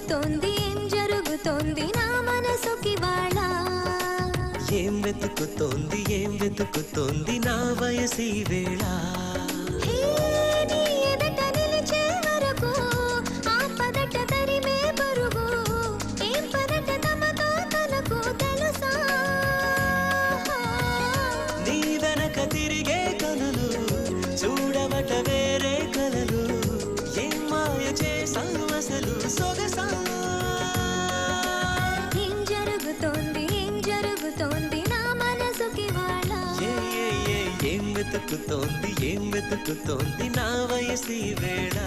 జరుగుతోంది ఏం జరుగుతోంది నా మనసుకి వాళ్ళ ఏం వెతుకుతోంది నా వయసి వేళ నీ ఎదట నిలిచే వరకు ఆ పదట తరిమే పరుగు ఏం పదట తమతో తనకు తెలుసా నీ వెనక తిరిగే కనులు చూడవట వేరే కలలు ఏం మాయ చేసావు అసలు సొగసా ఏం జరుగుతోంది నా మనసుకి వాళ్ళ ఏం వెతుకుతోంది నా వయసి వేళ